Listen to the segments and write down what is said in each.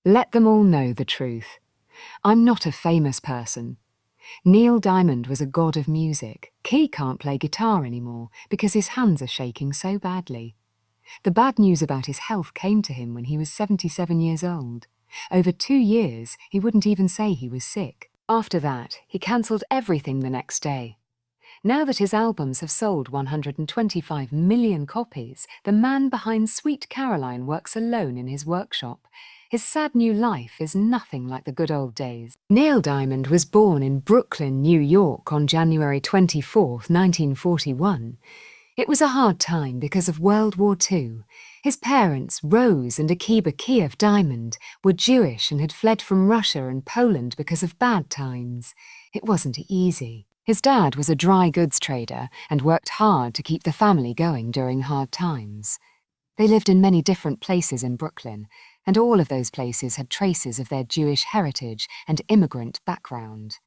Let them all know the truth. I'm not a famous person. Neil Diamond was a god of music. He can't play guitar anymore because his hands are shaking so badly. The bad news about his health came to him when he was 77 years old. Over 2 years, he wouldn't even say he was sick. After that, he cancelled everything the next day. Now that his albums have sold 125 million copies, the man behind Sweet Caroline works alone in his workshop. His sad new life is nothing like the good old days. Neil Diamond was born in Brooklyn, New York on January 24, 1941. It was a hard time because of World War II. His parents, Rose and Akiba Kiev Diamond, were Jewish and had fled from Russia and Poland because of bad times. It wasn't easy. His dad was a dry goods trader and worked hard to keep the family going during hard times. They lived in many different places in Brooklyn, and all of those places had traces of their Jewish heritage and immigrant background.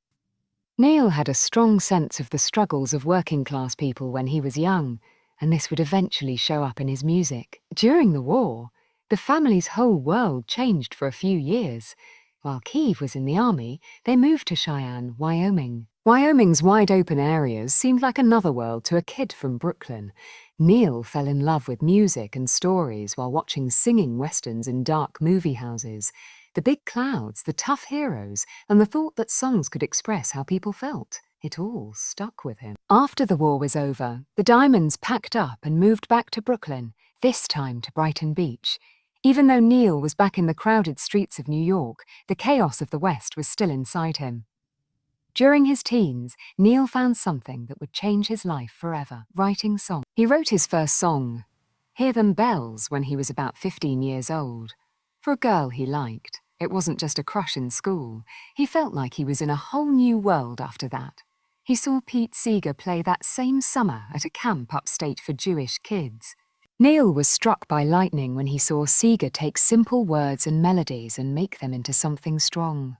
Neil had a strong sense of the struggles of working-class people when he was young, and this would eventually show up in his music. During the war, the family's whole world changed for a few years. While Keith was in the army, they moved to Cheyenne, Wyoming. Wyoming's wide-open areas seemed like another world to a kid from Brooklyn. Neil fell in love with music and stories while watching singing westerns in dark movie houses. The big clouds, the tough heroes, and the thought that songs could express how people felt. It all stuck with him. After the war was over, the Diamonds packed up and moved back to Brooklyn, this time to Brighton Beach. Even though Neil was back in the crowded streets of New York, the chaos of the West was still inside him. During his teens, Neil found something that would change his life forever: writing songs. He wrote his first song, Hear Them Bells, when he was about 15 years old. For a girl he liked. It wasn't just a crush in school. He felt like he was in a whole new world after that. He saw Pete Seeger play that same summer at a camp upstate for Jewish kids. Neil was struck by lightning when he saw Seeger take simple words and melodies and make them into something strong.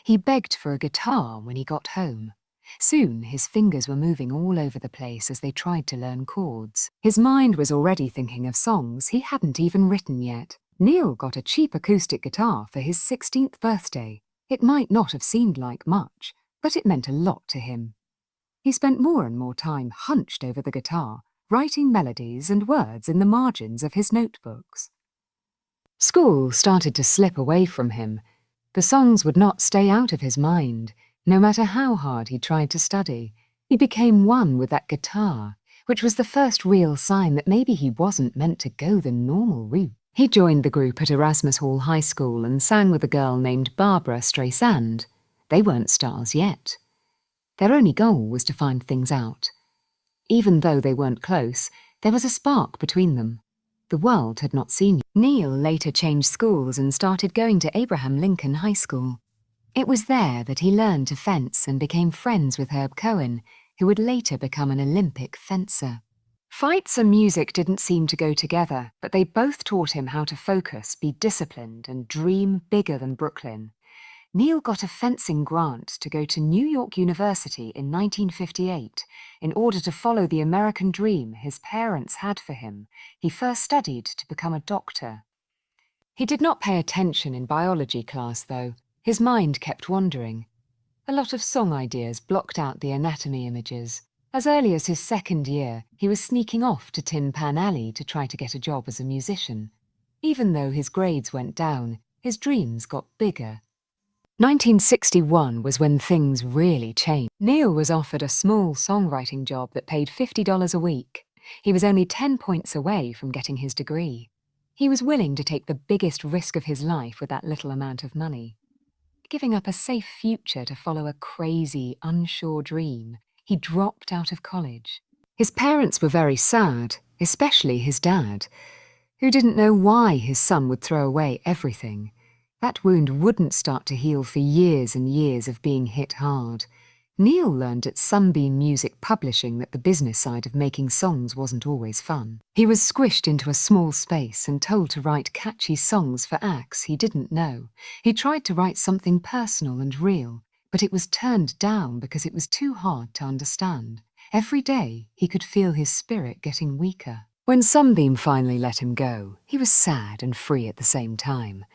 He begged for a guitar when he got home. Soon his fingers were moving all over the place as they tried to learn chords. His mind was already thinking of songs he hadn't even written yet. Neil got a cheap acoustic guitar for his 16th birthday. It might not have seemed like much, but it meant a lot to him. He spent more and more time hunched over the guitar, writing melodies and words in the margins of his notebooks. School started to slip away from him. The songs would not stay out of his mind, no matter how hard he tried to study. He became one with that guitar, which was the first real sign that maybe he wasn't meant to go the normal route. He joined the group at Erasmus Hall High School and sang with a girl named Barbara Streisand. They weren't stars yet. Their only goal was to find things out. Even though they weren't close, there was a spark between them. The world had not seen. Neil later changed schools and started going to Abraham Lincoln High School. It was there that he learned to fence and became friends with Herb Cohen, who would later become an Olympic fencer. Fights and music didn't seem to go together, but they both taught him how to focus, be disciplined, and dream bigger than Brooklyn. Neil got a fencing grant to go to New York University in 1958 in order to follow the American dream his parents had for him. He first studied to become a doctor. He did not pay attention in biology class, though. His mind kept wandering. A lot of song ideas blocked out the anatomy images. As early as his second year, he was sneaking off to Tin Pan Alley to try to get a job as a musician. Even though his grades went down, his dreams got bigger. 1961 was when things really changed. Neil was offered a small songwriting job that paid $50 a week. He was only 10 points away from getting his degree. He was willing to take the biggest risk of his life with that little amount of money. Giving up a safe future to follow a crazy, unsure dream, he dropped out of college. His parents were very sad, especially his dad, who didn't know why his son would throw away everything. That wound wouldn't start to heal for years and years of being hit hard. Neil learned at Sunbeam Music Publishing that the business side of making songs wasn't always fun. He was squished into a small space and told to write catchy songs for acts he didn't know. He tried to write something personal and real, but it was turned down because it was too hard to understand. Every day, he could feel his spirit getting weaker. When Sunbeam finally let him go, he was sad and free at the same time.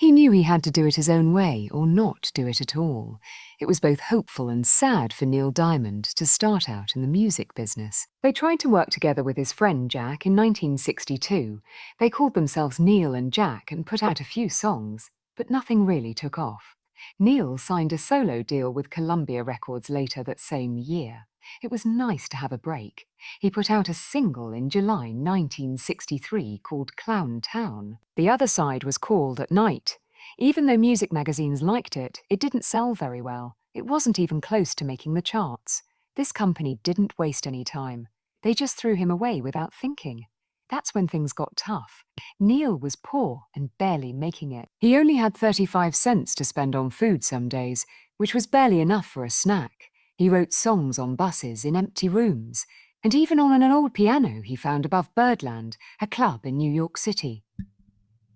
He knew he had to do it his own way or not do it at all. It was both hopeful and sad for Neil Diamond to start out in the music business. They tried to work together with his friend Jack in 1962. They called themselves Neil and Jack and put out a few songs, but nothing really took off. Neil signed a solo deal with Columbia Records later that same year. It was nice to have a break. He put out a single in July 1963 called Clown Town. The other side was called At Night. Even though music magazines liked it, it didn't sell very well. It wasn't even close to making the charts. This company didn't waste any time. They just threw him away without thinking. That's when things got tough. Neil was poor and barely making it. He only had 35 cents to spend on food some days, which was barely enough for a snack. He wrote songs on buses in empty rooms, and even on an old piano he found above Birdland, a club in New York City.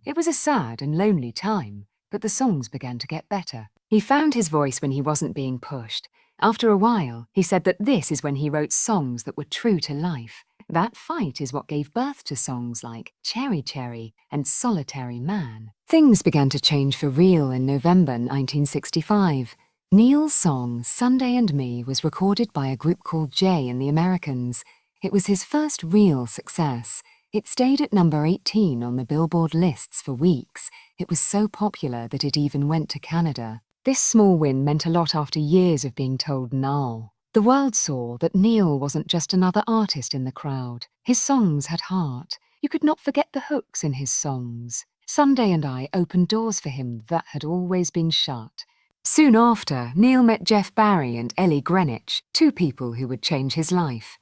It was a sad and lonely time, but the songs began to get better. He found his voice when he wasn't being pushed. After a while, he said that this is when he wrote songs that were true to life. That fight is what gave birth to songs like Cherry Cherry and Solitary Man. Things began to change for real in November 1965. Neil's song Sunday and Me was recorded by a group called Jay and the Americans. It was his first real success. It stayed at number 18 on the Billboard lists for weeks. It was so popular that it even went to Canada. This small win meant a lot after years of being told no. The world saw that Neil wasn't just another artist in the crowd. His songs had heart. You could not forget the hooks in his songs. Sunday and I opened doors for him that had always been shut. Soon after, Neil met Jeff Barry and Ellie Greenwich, two people who would change his life.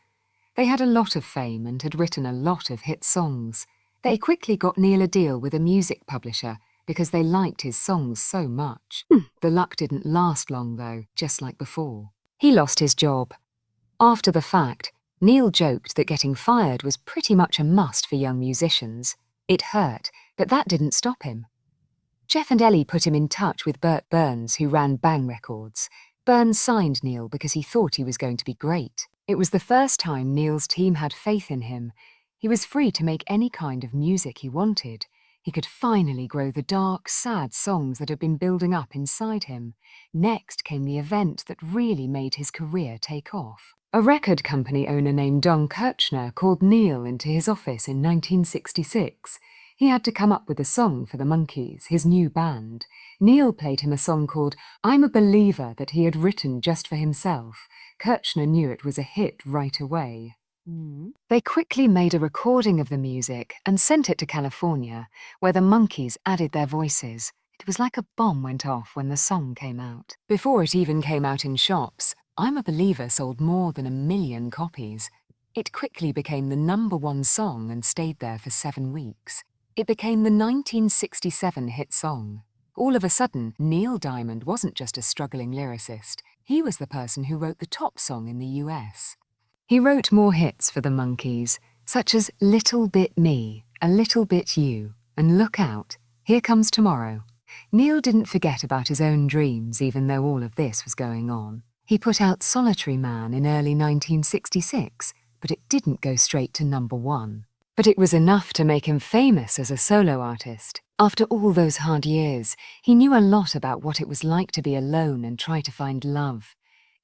They had a lot of fame and had written a lot of hit songs. They quickly got Neil a deal with a music publisher because they liked his songs so much. The luck didn't last long though, just like before. He lost his job. After the fact, Neil joked that getting fired was pretty much a must for young musicians. It hurt, but that didn't stop him. Jeff and Ellie put him in touch with Bert Burns, who ran Bang Records. Burns signed Neil because he thought he was going to be great. It was the first time Neil's team had faith in him. He was free to make any kind of music he wanted. He could finally grow the dark, sad songs that had been building up inside him. Next came the event that really made his career take off. A record company owner named Don Kirchner called Neil into his office in 1966. He had to come up with a song for the Monkees, his new band. Neil played him a song called I'm a Believer that he had written just for himself. Kirchner knew it was a hit right away. They quickly made a recording of the music and sent it to California, where the Monkees added their voices. It was like a bomb went off when the song came out. Before it even came out in shops, I'm a Believer sold more than 1 million copies. It quickly became the #1 song and stayed there for 7 weeks. It became the 1967 hit song. All of a sudden, Neil Diamond wasn't just a struggling lyricist. He was the person who wrote the top song in the US. He wrote more hits for the Monkees, such as Little Bit Me, A Little Bit You, and Look Out, Here Comes Tomorrow. Neil didn't forget about his own dreams, even though all of this was going on. He put out Solitary Man in early 1966, but it didn't go straight to #1. But it was enough to make him famous as a solo artist. After all those hard years, he knew a lot about what it was like to be alone and try to find love.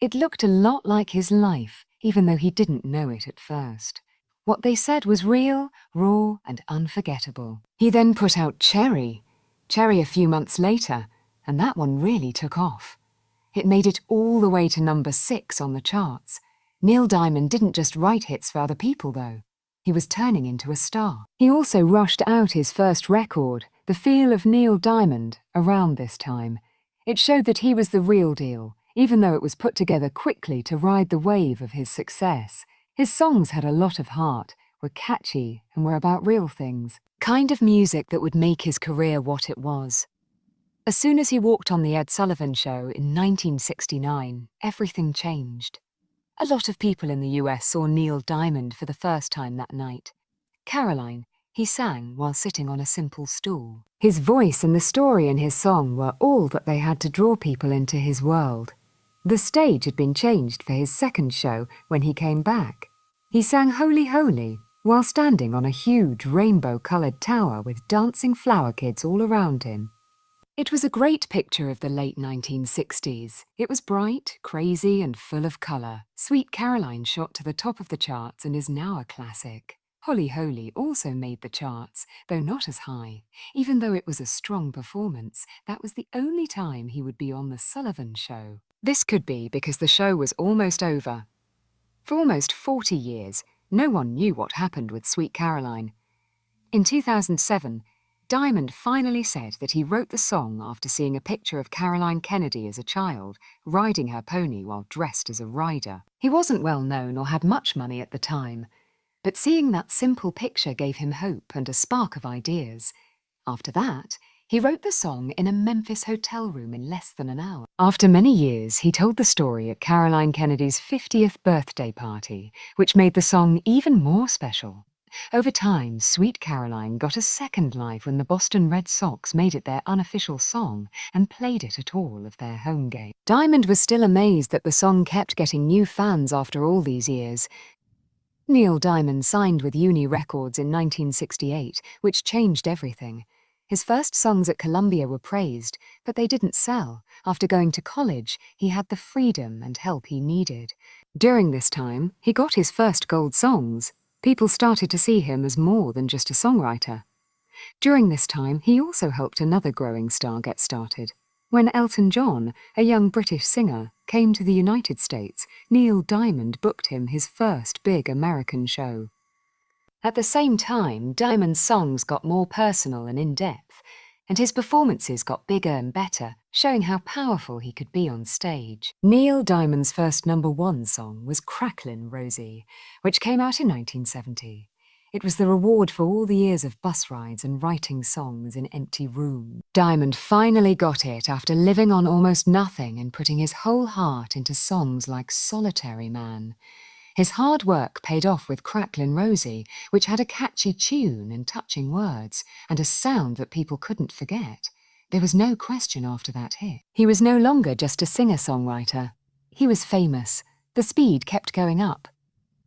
It looked a lot like his life, even though he didn't know it at first. What they said was real, raw, and unforgettable. He then put out Cherry a few months later, and that one really took off. It made it all the way to #6 on the charts. Neil Diamond didn't just write hits for other people, though. He was turning into a star. He also rushed out his first record, The Feel of Neil Diamond, around this time. It showed that he was the real deal, even though it was put together quickly to ride the wave of his success. His songs had a lot of heart, were catchy, and were about real things. Kind of music that would make his career what it was. As soon as he walked on The Ed Sullivan Show in 1969, everything changed. A lot of people in the US saw Neil Diamond for the first time that night. Caroline, he sang while sitting on a simple stool. His voice and the story in his song were all that they had to draw people into his world. The stage had been changed for his second show when he came back. He sang Holy Holy while standing on a huge rainbow-coloured tower with dancing flower kids all around him. It was a great picture of the late 1960s. It was bright, crazy, and full of colour. Sweet Caroline shot to the top of the charts and is now a classic. Holly Holy also made the charts, though not as high. Even though it was a strong performance, that was the only time he would be on The Sullivan Show. This could be because the show was almost over. For almost 40 years, no one knew what happened with Sweet Caroline. In 2007, Diamond finally said that he wrote the song after seeing a picture of Caroline Kennedy as a child, riding her pony while dressed as a rider. He wasn't well known or had much money at the time, but seeing that simple picture gave him hope and a spark of ideas. After that, he wrote the song in a Memphis hotel room in less than an hour. After many years, he told the story at Caroline Kennedy's 50th birthday party, which made the song even more special. Over time, Sweet Caroline got a second life when the Boston Red Sox made it their unofficial song and played it at all of their home games. Diamond was still amazed that the song kept getting new fans after all these years. Neil Diamond signed with Uni Records in 1968, which changed everything. His first songs at Columbia were praised, but they didn't sell. After going to college, he had the freedom and help he needed. During this time, he got his first gold songs. People started to see him as more than just a songwriter. During this time, he also helped another growing star get started. When Elton John, a young British singer, came to the United States, Neil Diamond booked him his first big American show. At the same time, Diamond's songs got more personal and in-depth, and his performances got bigger and better, showing how powerful he could be on stage. Neil Diamond's first #1 song was Cracklin' Rosie, which came out in 1970. It was the reward for all the years of bus rides and writing songs in empty rooms. Diamond finally got it after living on almost nothing and putting his whole heart into songs like Solitary Man. His hard work paid off with Cracklin' Rosie, which had a catchy tune and touching words, and a sound that people couldn't forget. There was no question after that hit. He was no longer just a singer-songwriter. He was famous. The speed kept going up.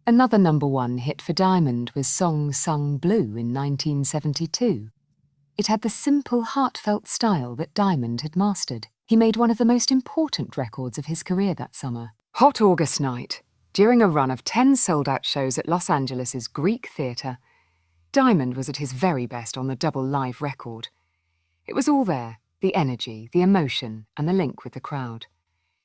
Another #1 hit for Diamond was Song Sung Blue in 1972. It had the simple, heartfelt style that Diamond had mastered. He made one of the most important records of his career that summer. Hot August Night. During a run of 10 sold-out shows at Los Angeles' Greek Theatre, Diamond was at his very best on the double live record. It was all there, the energy, the emotion, and the link with the crowd.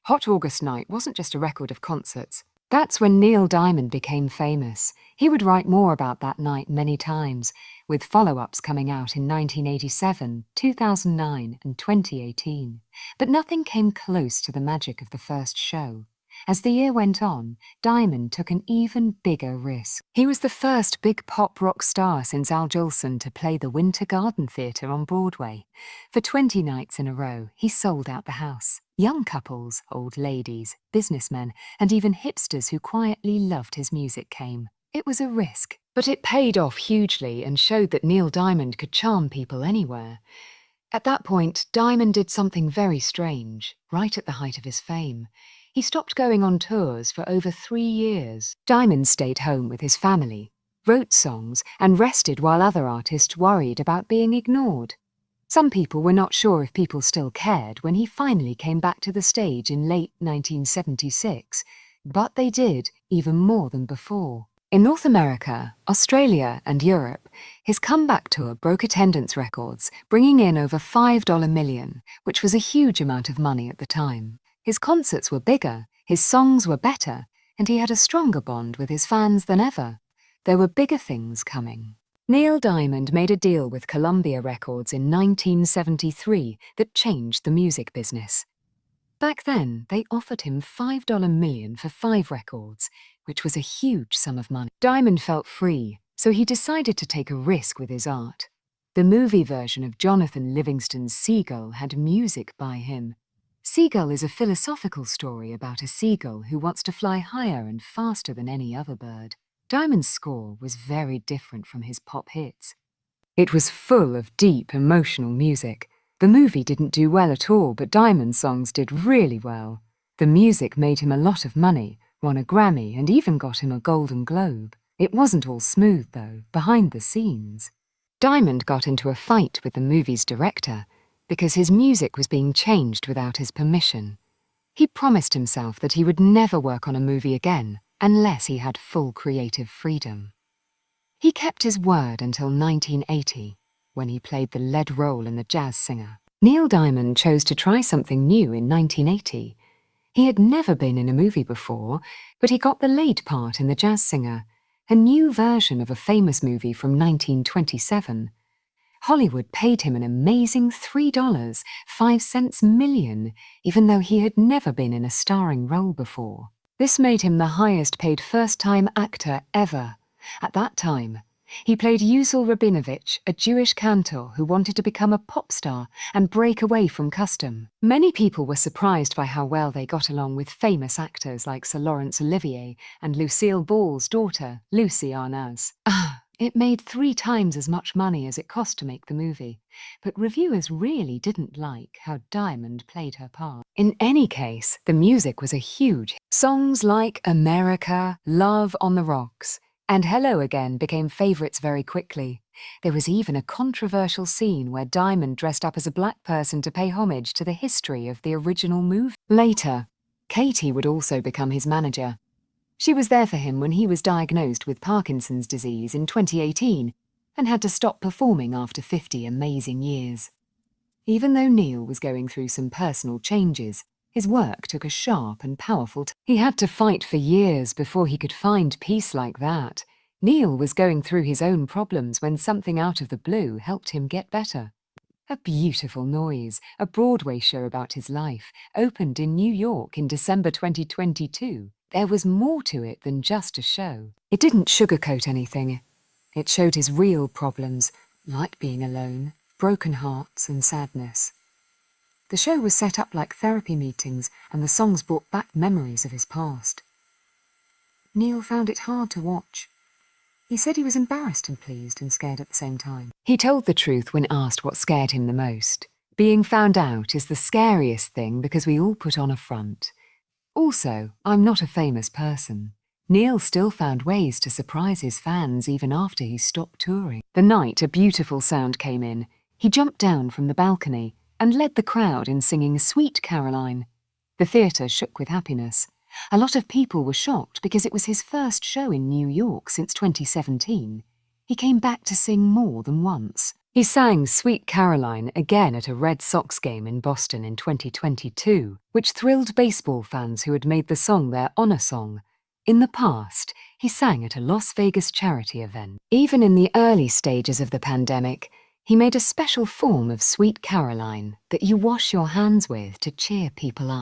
Hot August Night wasn't just a record of concerts. That's when Neil Diamond became famous. He would write more about that night many times, with follow-ups coming out in 1987, 2009, and 2018. But nothing came close to the magic of the first show. As the year went on, Diamond took an even bigger risk. He was the first big pop rock star since Al Jolson to play the Winter Garden Theatre on Broadway. For 20 nights in a row, he sold out the house. Young couples, old ladies, businessmen, and even hipsters who quietly loved his music came. It was a risk, but it paid off hugely and showed that Neil Diamond could charm people anywhere. At that point, Diamond did something very strange, right at the height of his fame. He stopped going on tours for over 3 years. Diamond stayed home with his family, wrote songs, and rested while other artists worried about being ignored. Some people were not sure if people still cared when he finally came back to the stage in late 1976, but they did, even more than before. In North America, Australia, and Europe, his comeback tour broke attendance records, bringing in over $5 million, which was a huge amount of money at the time. His concerts were bigger, his songs were better, and he had a stronger bond with his fans than ever. There were bigger things coming. Neil Diamond made a deal with Columbia Records in 1973 that changed the music business. Back then, they offered him $5 million for 5 records, which was a huge sum of money. Diamond felt free, so he decided to take a risk with his art. The movie version of Jonathan Livingston's Seagull had music by him. Seagull is a philosophical story about a seagull who wants to fly higher and faster than any other bird. Diamond's score was very different from his pop hits. It was full of deep, emotional music. The movie didn't do well at all, but Diamond's songs did really well. The music made him a lot of money, won a Grammy, and even got him a Golden Globe. It wasn't all smooth, though, behind the scenes. Diamond got into a fight with the movie's director. because his music was being changed without his permission. He promised himself that he would never work on a movie again unless he had full creative freedom. He kept his word until 1980, when he played the lead role in The Jazz Singer. Neil Diamond chose to try something new in 1980. He had never been in a movie before, but he got the lead part in The Jazz Singer, a new version of a famous movie from 1927. Hollywood paid him an amazing $3.05 million, even though he had never been in a starring role before. This made him the highest-paid first-time actor ever. At that time, he played Yusel Rabinovich, a Jewish cantor who wanted to become a pop star and break away from custom. Many people were surprised by how well they got along with famous actors like Sir Laurence Olivier and Lucille Ball's daughter, Lucy Arnaz. It made 3 times as much money as it cost to make the movie, but reviewers really didn't like how Diamond played her part. In any case, the music was a huge hit. Songs like America, Love on the Rocks, and Hello Again became favourites very quickly. There was even a controversial scene where Diamond dressed up as a black person to pay homage to the history of the original movie. Later, Katie would also become his manager. She was there for him when he was diagnosed with Parkinson's disease in 2018 and had to stop performing after 50 amazing years. Even though Neil was going through some personal changes, his work took a sharp and powerful turn. He had to fight for years before he could find peace like that. Neil was going through his own problems when something out of the blue helped him get better. A Beautiful Noise, a Broadway show about his life, opened in New York in December 2022. There was more to it than just a show. It didn't sugarcoat anything. It showed his real problems, like being alone, broken hearts and sadness. The show was set up like therapy meetings, and the songs brought back memories of his past. Neil found it hard to watch. He said he was embarrassed and pleased and scared at the same time. He told the truth when asked what scared him the most. Being found out is the scariest thing because we all put on a front. Also, I'm not a famous person. Neil still found ways to surprise his fans even after he stopped touring. The night a beautiful sound came in, he jumped down from the balcony and led the crowd in singing Sweet Caroline. The theatre shook with happiness. A lot of people were shocked because it was his first show in New York since 2017. He came back to sing more than once. He sang Sweet Caroline again at a Red Sox game in Boston in 2022, which thrilled baseball fans who had made the song their honor song. In the past, he sang at a Las Vegas charity event. Even in the early stages of the pandemic, he made a special form of Sweet Caroline that you wash your hands with to cheer people up.